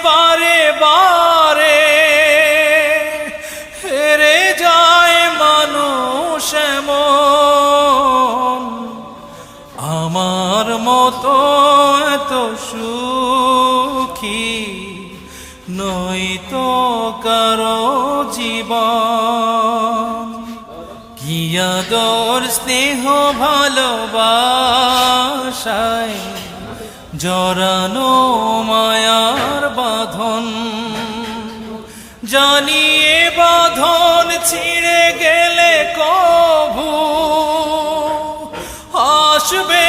বারে বারে হেরে যায় মানুষ এমন, আমার মতো এত সুখী নয়তো কারো জীবন। কি আদর স্নেহ ভালোবাসায় জড়ানো মায়ার বাঁধন, জানিয়ে বাঁধন ছিঁড়ে গেলে কভু আসবে